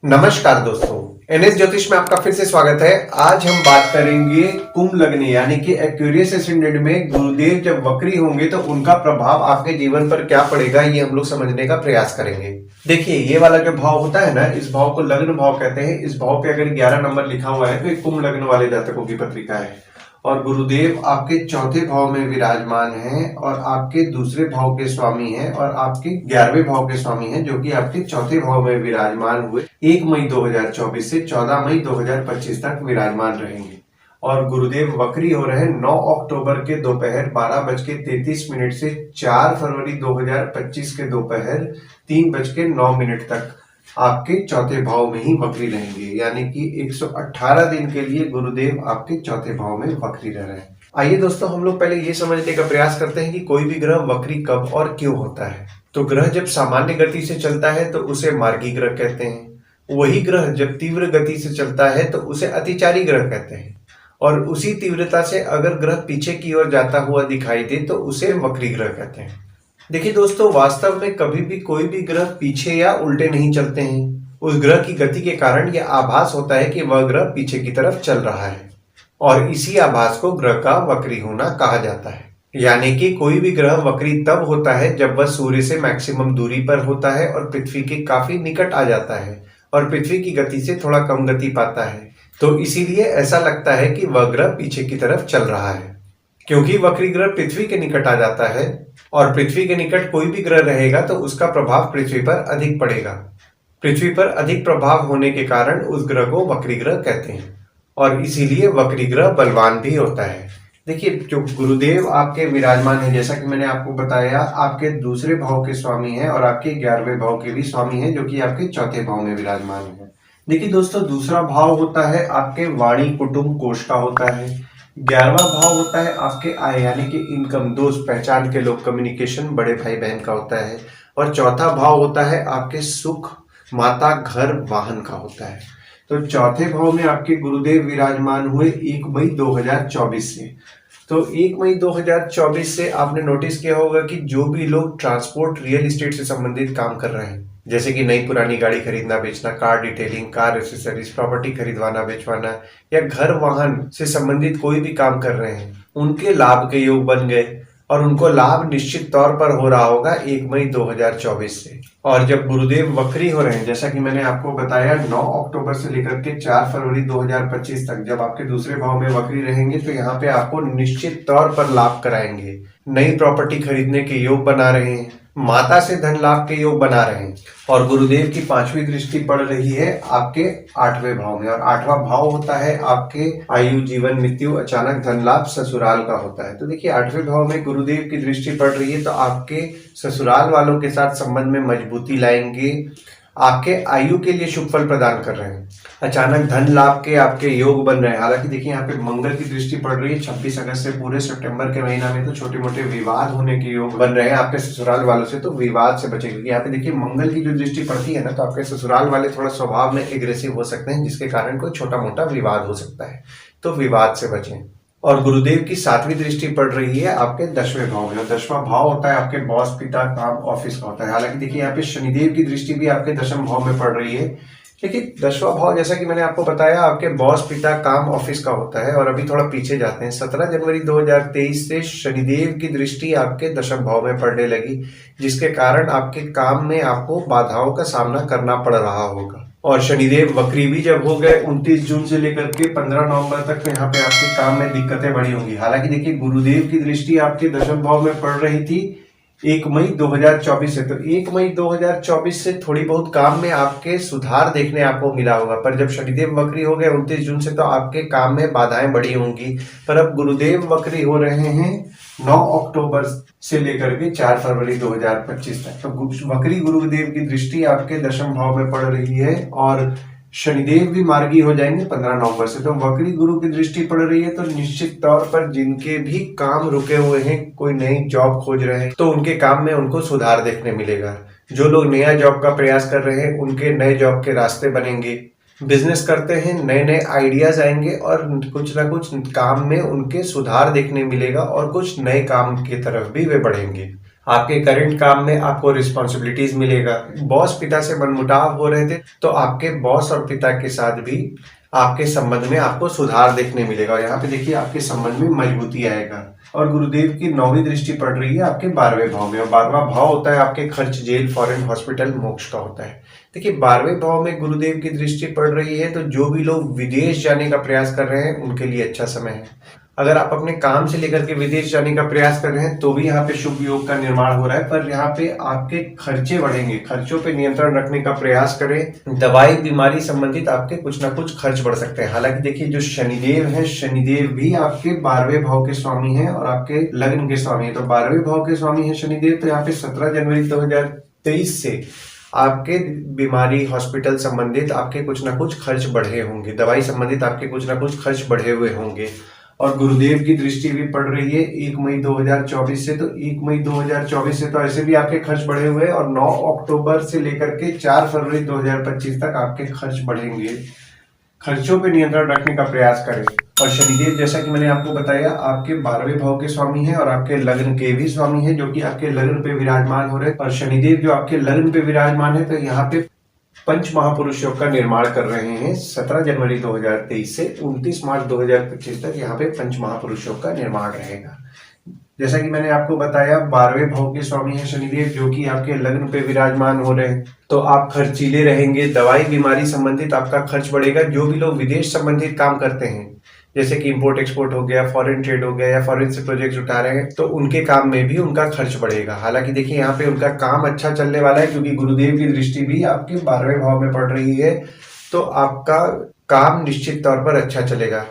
नमस्कार दोस्तों, एनएस ज्योतिष में आपका फिर से स्वागत है। आज हम बात करेंगे कुंभ लग्न यानी कि एक्वेरियस एसिडेंट में गुरुदेव जब वक्री होंगे तो उनका प्रभाव आपके जीवन पर क्या पड़ेगा, ये हम लोग समझने का प्रयास करेंगे। देखिए, ये वाला जो भाव होता है ना, इस भाव को लग्न भाव कहते हैं। इस भाव पे अगर 11 नंबर लिखा हुआ है तो ये कुंभ लग्न वाले जातकों की पत्रिका है। और गुरुदेव आपके चौथे भाव में विराजमान हैं और आपके दूसरे भाव के स्वामी हैं और आपके 11वें भाव के स्वामी हैं, जो कि आपके चौथे भाव में विराजमान हुए 1 मई 2024 से 14 मई 2025 तक विराजमान रहेंगे। और गुरुदेव वक्री हो रहे हैं 9 अक्टूबर के दोपहर 12:33 से 4 फरवरी 2025 के दोपहर 3:09 तक आपके चौथे भाव में ही वक्री रहेंगे। यानी कि 118 दिन के लिए गुरुदेव आपके चौथे भाव में वक्री रह रहे हैं। आइए दोस्तों, हम लोग पहले ये समझने का प्रयास करते हैं कि कोई भी ग्रह वक्री कब और क्यों होता है। तो ग्रह जब सामान्य गति से चलता है तो उसे मार्गी ग्रह कहते हैं। वही ग्रह जब तीव्र गति से चलता है तो उसे अतिचारी ग्रह कहते हैं। और उसी तीव्रता से अगर ग्रह पीछे की ओर जाता हुआ दिखाई दे तो उसे वक्री ग्रह कहते हैं। देखिए दोस्तों, वास्तव में कभी भी कोई भी ग्रह पीछे या उल्टे नहीं चलते हैं। उस ग्रह की गति के कारण यह आभास होता है कि वह ग्रह पीछे की तरफ चल रहा है और इसी आभास को ग्रह का वक्री होना कहा जाता है। यानी कि कोई भी ग्रह वक्री तब होता है जब वह सूर्य से मैक्सिमम दूरी पर होता है और पृथ्वी के काफी निकट आ जाता है और पृथ्वी की गति से थोड़ा कम गति पाता है। तो इसीलिए ऐसा लगता है कि वह ग्रह पीछे की तरफ चल रहा है। क्योंकि वक्री ग्रह पृथ्वी के निकट आ जाता है और पृथ्वी के निकट कोई भी ग्रह रहेगा तो उसका प्रभाव पृथ्वी पर अधिक पड़ेगा। पृथ्वी पर अधिक प्रभाव होने के कारण उस ग्रह को वक्री ग्रह कहते हैं और इसीलिए वक्री ग्रह बलवान भी होता है। देखिए, जो गुरुदेव आपके विराजमान है, जैसा कि मैंने आपको बताया, आपके दूसरे भाव के स्वामी हैं और आपके 11वें भाव के भी स्वामी हैं, जो कि आपके चौथे भाव में विराजमान है। देखिए दोस्तों, दूसरा भाव होता है आपके वाणी कुटुंब कोष का होता है। 11वां भाव होता है आपके आय यानी कि इनकम, दोस्त, पहचान के लोग, कम्युनिकेशन, बड़े भाई बहन का होता है। और चौथा भाव होता है आपके सुख, माता, घर, वाहन का होता है। तो चौथे भाव में आपके गुरुदेव विराजमान हुए 1 मई 2024 से। तो 1 मई 2024 से आपने नोटिस किया होगा कि जो भी लोग ट्रांसपोर्ट, रियल एस्टेट से संबंधित काम कर रहे हैं, जैसे कि नई पुरानी गाड़ी खरीदना बेचना, car detailing, car accessories, property खरीदवाना बेचवाना या घर वाहन से संबंधित कोई भी काम कर रहे हैं, उनके लाभ के योग बन गए और उनको लाभ निश्चित तौर पर हो रहा होगा 1 मई 2024 से। और जब गुरुदेव वक्री हो रहे हैं, जैसा कि मैंने आपको बताया, 9 अक्टूबर से लेकर के 4 फरवरी 2025 तक जब आपके दूसरे भाव में वक्री रहेंगे तो यहाँ पे आपको निश्चित तौर पर लाभ कराएंगे। नई प्रॉपर्टी खरीदने के योग बना रहे हैं, माता से धन लाभ के योग बना रहे हैं और गुरुदेव की 5वीं दृष्टि पड़ रही है आपके 8वें भाव में। और 8वां भाव होता है आपके आयु, जीवन, मृत्यु, अचानक धन लाभ, ससुराल का होता है। तो देखिए, 8वें भाव में गुरुदेव की दृष्टि पड़ रही है तो आपके ससुराल वालों के साथ संबंध में मजबूती लाएंगे, आपके आयु के लिए शुभ फल प्रदान कर रहे हैं। अचानक धन लाभ के आपके योग बन रहे हैं। हालांकि देखिए, यहाँ पे मंगल की दृष्टि पड़ रही है 26 अगस्त से पूरे सितंबर के महीना में, तो छोटे मोटे विवाद होने के योग बन रहे हैं आपके ससुराल वालों से, तो विवाद से बचेंगे। क्योंकि यहाँ पे देखिए, मंगल की जो दृष्टि पड़ती है ना, तो आपके ससुराल वाले थोड़ा स्वभाव में एग्रेसिव हो सकते हैं, जिसके कारण कोई छोटा मोटा विवाद हो सकता है, तो विवाद से बचें। और गुरुदेव की 7वीं दृष्टि पड़ रही है आपके 10वें भाव में। और 10वां भाव होता है आपके बॉस, पिता, काम, ऑफिस का होता है। हालांकि देखिए, यहाँ पे शनिदेव की दृष्टि भी आपके 10वें भाव में पड़ रही है। देखिए, 10वां भाव, जैसा कि मैंने आपको बताया, आपके बॉस, पिता, काम, ऑफिस का होता है। और अभी थोड़ा पीछे जाते हैं, 17 जनवरी 2023 से शनिदेव की दृष्टि आपके 10वें भाव में पड़ने लगी, जिसके कारण आपके काम में आपको बाधाओं का सामना करना पड़ रहा होगा। और शनिदेव वक्री भी जब हो गए 29 जून से लेकर के 15 नवंबर तक, तो यहाँ पे आपके काम में दिक्कतें बड़ी होंगी। हालांकि देखिए, गुरुदेव की दृष्टि आपके 10वें भाव में पड़ रही थी 1 मई 2024 से। तो 1 मई 2024 से थोड़ी बहुत काम में आपके सुधार देखने आपको मिला होगा, पर जब शनिदेव वक्री हो गए 29 जून से तो आपके काम में बाधाएं बड़ी होंगी। पर अब गुरुदेव वक्री हो रहे हैं 9 अक्टूबर से लेकर के 4 फरवरी 2025 तक। तो वक्री गुरुदेव की दृष्टि आपके 10वें भाव में पड़ रही है और शनिदेव भी मार्गी हो जाएंगे 15 नवंबर से। तो वक्री गुरु की दृष्टि पड़ रही है तो निश्चित तौर पर जिनके भी काम रुके हुए हैं, कोई नई जॉब खोज रहे हैं, तो उनके काम में उनको सुधार देखने मिलेगा। जो लोग नया जॉब का प्रयास कर रहे हैं, उनके नए जॉब के रास्ते बनेंगे। बिजनेस करते हैं, नए नए आइडियाज आएंगे और कुछ ना कुछ काम में उनके सुधार देखने मिलेगा और कुछ नए काम की तरफ भी वे बढ़ेंगे। आपके करंट काम में आपको रिस्पॉन्सिबिलिटीज मिलेगा। बॉस पिता से मनमुटाव हो रहे थे तो आपके बॉस और पिता के साथ भी आपके संबंध में आपको सुधार देखने मिलेगा। और यहाँ पे देखिए आपके संबंध में मजबूती आएगा। और गुरुदेव की 9वीं दृष्टि पड़ रही है आपके 12वें भाव में, और 12वां भाव होता है आपके खर्च, जेल, फॉरेन, हॉस्पिटल, मोक्ष का होता है। देखिए 12वें भाव में गुरुदेव की दृष्टि पड़ रही है तो जो भी लोग विदेश जाने का प्रयास कर रहे हैं उनके लिए अच्छा समय है। अगर आप अपने काम से लेकर के विदेश जाने का प्रयास कर रहे हैं तो भी यहाँ पे शुभ योग का निर्माण हो रहा है, पर यहाँ पे आपके खर्चे बढ़ेंगे। खर्चों पे नियंत्रण रखने का प्रयास करें। दवाई बीमारी संबंधित आपके कुछ ना कुछ खर्च बढ़ सकते हैं। हालांकि देखिए जो शनिदेव है, शनिदेव भी आपके 12वें भाव के स्वामी हैं और आपके लग्न के स्वामी है। तो 12वें भाव के स्वामी है शनिदेव, तो यहाँ पे 17 जनवरी 2023 से आपके बीमारी, हॉस्पिटल संबंधित आपके कुछ ना कुछ खर्च बढ़े होंगे, दवाई संबंधित आपके कुछ ना कुछ खर्च बढ़े हुए होंगे। और गुरुदेव की दृष्टि भी पड़ रही है 1 मई 2024 से, तो 1 मई 2024 से तो ऐसे भी आपके खर्च बढ़े हुए हैं, और 9 अक्टूबर से लेकर के 4 फरवरी 2025 तक आपके खर्च बढ़ेंगे। खर्चों पे नियंत्रण रखने का प्रयास करें। और शनिदेव, जैसा कि मैंने आपको बताया, आपके 12वें भाव के स्वामी हैं और आपके लग्न के भी स्वामी हैं, जो कि आपके लग्न पे विराजमान हो रहे हैं। और शनिदेव जो आपके लग्न पे विराजमान है तो यहाँ पे पंच महापुरुष योग का निर्माण कर रहे हैं। 17 जनवरी 2023 से 29 मार्च 2025 तक यहाँ पे पंच महापुरुष योग का निर्माण रहेगा। जैसा कि मैंने आपको बताया 12वें भाव के स्वामी है शनिदेव, जो कि आपके लग्न पे विराजमान हो रहे हैं, तो आप खर्चीले रहेंगे। दवाई बीमारी संबंधित आपका खर्च बढ़ेगा। जो भी लोग विदेश संबंधित काम करते हैं, जैसे कि इंपोर्ट एक्सपोर्ट हो गया, फॉरेन ट्रेड हो गया, या फॉरेन से प्रोजेक्ट्स उठा रहे हैं, तो उनके काम में भी उनका खर्च बढ़ेगा। हालांकि देखिए यहाँ पे उनका काम अच्छा चलने वाला है, क्योंकि गुरुदेव की दृष्टि भी आपके 12वें भाव में पड़ रही है, तो आपका काम निश्चित तौर पर अच्छा चलेगा।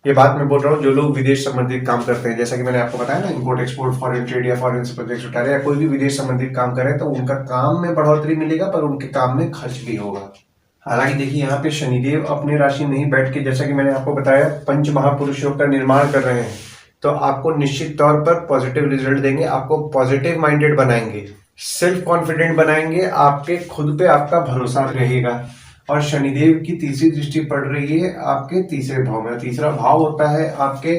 ये बात मैं बोल रहा हूँ जो लोग विदेश संबंधित काम करते हैं, जैसा कि मैंने आपको बताया ना, इंपोर्ट एक्सपोर्ट, फॉरेन ट्रेड या फॉरेन से प्रोजेक्ट्स उठा रहे हैं, या कोई भी विदेश संबंधित काम कर रहे हैं, तो उनका काम में बढ़ोतरी मिलेगा, पर उनके काम में खर्च भी होगा। हालांकि देखिए यहाँ पे शनिदेव अपने राशि में ही बैठ के, जैसा कि मैंने आपको बताया, पंच महापुरुष योग का निर्माण कर रहे हैं, तो आपको निश्चित तौर पर पॉजिटिव रिजल्ट देंगे। आपको पॉजिटिव माइंडेड बनाएंगे, सेल्फ कॉन्फिडेंट बनाएंगे, आपके खुद पे आपका भरोसा रहेगा। और शनिदेव की तीसरी दृष्टि पड़ रही है आपके तीसरे भाव में। तीसरा भाव होता है आपके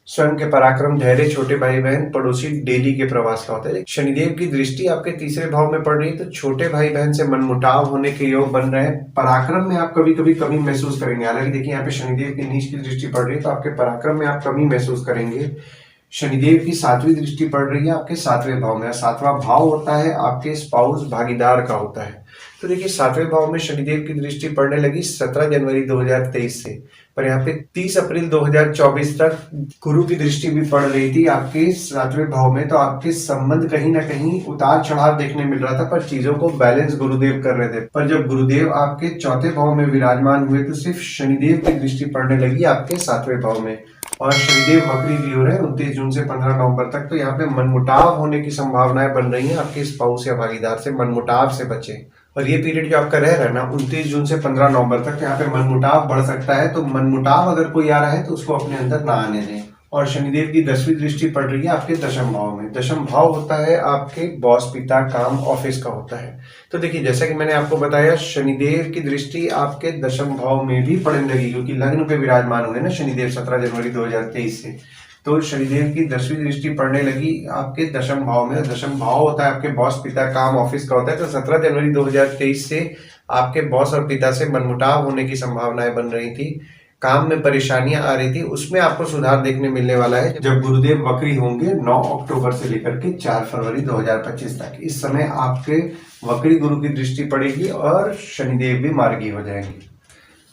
स्वयं के पराक्रम, धैर्य, छोटे भाई बहन, पड़ोसी, डेली के प्रवास का होता है। शनिदेव की दृष्टि आपके तीसरे भाव में पड़ रही है तो छोटे भाई बहन से मनमुटाव होने के योग बन रहे हैं। पराक्रम में आप कभी कभी कमी महसूस करेंगे। हालांकि देखिए यहाँ पे शनिदेव की नीच की दृष्टि पड़ रही है तो आपके पराक्रम में आप कमी महसूस करेंगे। शनिदेव की 7वीं दृष्टि पड़ रही है आपके 7वें भाव में। 7वां भाव होता है आपके स्पाउस, भागीदार का होता है। तो देखिए 7वें भाव में शनिदेव की दृष्टि पड़ने लगी 17 जनवरी 2023 से, पर यहाँ पे 30 अप्रैल 2024 तक गुरु की दृष्टि भी पड़ रही थी आपके 7वें भाव में। तो आपके संबंध कहीं ना कहीं उतार चढ़ाव देखने मिल रहा था, पर चीजों को बैलेंस गुरुदेव कर रहे थे। पर जब गुरुदेव आपके 4थे भाव में विराजमान हुए तो सिर्फ शनिदेव की दृष्टि पड़ने लगी आपके 7वें भाव में। और शनिदेव वक्री भी हो रहे हैं 29 जून से 15 नवंबर तक। तो यहाँ पे मनमुटाव होने की संभावनाएं बन रही हैं। आपके स्पाउस या भागीदार से मनमुटाव से बचें। और ये पीरियड जो आपका रह रहा है ना 29 जून से 15 नवंबर तक, यहाँ पे मनमुटाव बढ़ सकता है। तो मनमुटाव अगर कोई आ रहा है तो उसको अपने अंदर ना आने दें। और शनिदेव की 10वीं दृष्टि पड़ रही है आपके 10म भाव में। 10म भाव होता है आपके बॉस, पिता, काम, ऑफिस का होता है। तो देखिए जैसा कि मैंने आपको बताया शनिदेव की दृष्टि आपके 10म भाव में भी पड़ने लगी, क्योंकि लग्न पे विराजमान हुए ना शनिदेव 17 जनवरी 2023 से। तो शनिदेव की 10वीं दृष्टि पड़ने लगी आपके 10म भाव में। 10म भाव होता है आपके बॉस, पिता, काम, ऑफिस का होता है। तो 17 जनवरी 2023 से आपके बॉस और पिता से मनमुटाव होने की संभावनाएं बन रही थी, काम में परेशानियां आ रही थी, उसमें आपको सुधार देखने मिलने वाला है जब गुरुदेव वक्री होंगे 9 अक्टूबर से लेकर के 4 फरवरी 2025 तक। इस समय आपके वक्री गुरु की दृष्टि पड़ेगी और शनिदेव भी मार्गी हो जाएंगे।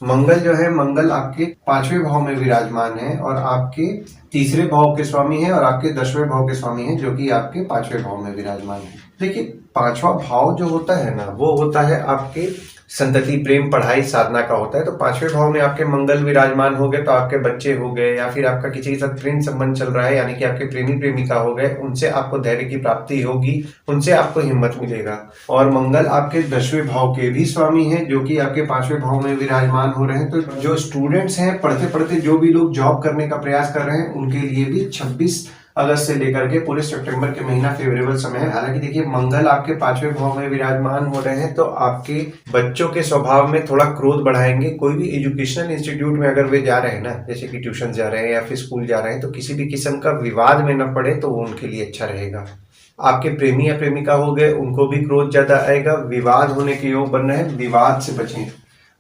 मंगल जो है, मंगल आपके 5वें भाव में विराजमान है और आपके तीसरे भाव के स्वामी है, और आपके 10वें भाव के स्वामी है, जो कि आपके 5वें भाव में विराजमान है। देखिए 5वां भाव जो होता है ना, वो होता है आपके संतति, प्रेम, पढ़ाई, साधना का होता है। तो 5वें भाव में आपके मंगल विराजमान हो गए तो आपके बच्चे हो गए, या फिर आपका किसी के साथ प्रेम संबंध चल रहा है, यानी कि आपके प्रेमी प्रेमिका हो गए, उनसे आपको धैर्य की प्राप्ति होगी, उनसे आपको हिम्मत मिलेगा। और मंगल आपके 10वें भाव के भी स्वामी हैं, जो कि आपके 5वें भाव में विराजमान हो रहे हैं। तो जो स्टूडेंट्स हैं, पढ़ते पढ़ते जो भी लोग जॉब करने का प्रयास कर रहे हैं, उनके लिए भी 26 अगस्त से लेकर के पूरे सितंबर के महीना फेवरेबल समय है। हालांकि देखिए मंगल आपके 5वें भाव में विराजमान हो रहे हैं तो आपके बच्चों के स्वभाव में थोड़ा क्रोध बढ़ाएंगे। कोई भी एजुकेशनल इंस्टीट्यूट में अगर वे जा रहे हैं ना, जैसे कि ट्यूशन जा रहे हैं या फिर स्कूल जा रहे हैं, तो किसी भी किस्म का विवाद में न पड़े तो वो उनके लिए अच्छा रहेगा। आपके प्रेमी या प्रेमिका हो गए, उनको भी क्रोध ज्यादा आएगा, विवाद होने के योग बन रहे हैं, विवाद से बचें।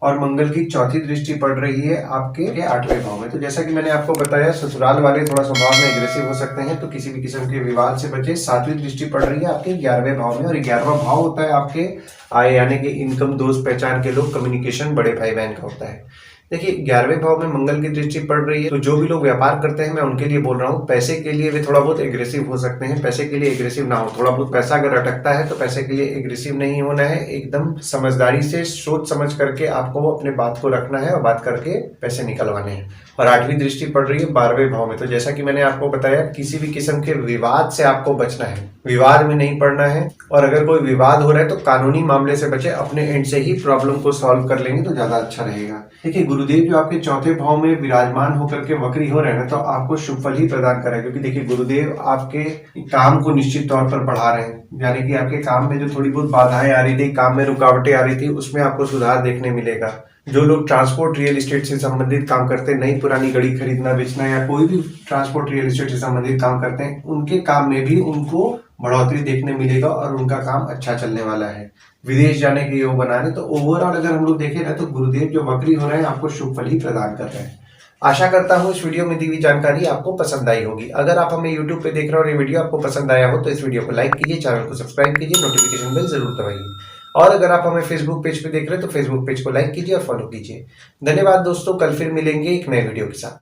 और मंगल की चौथी दृष्टि पड़ रही है आपके 8वें भाव में। तो जैसा कि मैंने आपको बताया, ससुराल वाले थोड़ा स्वभाव में एग्रेसिव हो सकते हैं, तो किसी भी किस्म के विवाद से बचे। 7वीं दृष्टि पड़ रही है आपके 11वें भाव में, और 11वां भाव होता है आपके आय यानी कि इनकम, दोस्त पहचान के लोग, कम्युनिकेशन, बड़े भाई बहन का होता है। देखिए 11वें भाव में मंगल की दृष्टि पड़ रही है, तो जो भी लोग व्यापार करते हैं मैं उनके लिए बोल रहा हूँ, पैसे के लिए वे थोड़ा बहुत एग्रेसिव हो सकते हैं। पैसे के लिए एग्रेसिव ना हो, थोड़ा बहुत पैसा अगर अटकता है तो पैसे के लिए एग्रेसिव नहीं होना है, एकदम समझदारी से सोच समझ करके आपको अपने बात को रखना है और बात करके पैसे निकलवाने हैं। और 8वीं दृष्टि पड़ रही है 12वें भाव में। तो जैसा कि मैंने आपको बताया, किसी भी किस्म के विवाद से आपको बचना है, विवाद में नहीं पड़ना है। और अगर कोई विवाद हो रहा है तो कानूनी मामले से बचे, अपने एंड से ही प्रॉब्लम को सॉल्व कर लेंगे तो ज्यादा अच्छा रहेगा। देखिए गुरुदेव जो आपके चौथे भाव में विराजमान होकर के वक्री हो रहे हैं ना, तो आपको शुभ फल ही प्रदान करें, क्योंकि देखिए गुरुदेव आपके काम को निश्चित तौर पर बढ़ा रहे हैं, यानी कि आपके काम में जो थोड़ी बहुत बाधाएं आ रही थी, काम में रुकावटें आ रही थी, उसमें आपको सुधार देखने मिलेगा। जो लोग ट्रांसपोर्ट रियल एस्टेट से संबंधित काम करते हैं, नई पुरानी गाड़ी खरीदना बेचना या कोई भी ट्रांसपोर्ट रियल एस्टेट से संबंधित काम करते हैं, उनके काम में भी उनको बढ़ोतरी देखने मिलेगा और उनका काम अच्छा चलने वाला है। विदेश जाने के योग बना रहे, तो ओवरऑल अगर हम लोग देखें ना, तो गुरुदेव जो वक्री हो रहे हैं आपको शुभ फल ही प्रदान कर रहे हैं। आशा करता हूँ इस वीडियो में दी हुई जानकारी आपको पसंद आई होगी। अगर आप हमें YouTube पे देख रहे हो और ये वीडियो आपको पसंद आया हो तो इस वीडियो को लाइक कीजिए, चैनल को सब्सक्राइब कीजिए, नोटिफिकेशन बेल जरूर दबाइए। और अगर आप हमें फेसबुक पेज पे देख रहे हो तो फेसबुक पेज को लाइक कीजिए और फॉलो कीजिए। धन्यवाद दोस्तों, कल फिर मिलेंगे एक नए वीडियो के साथ।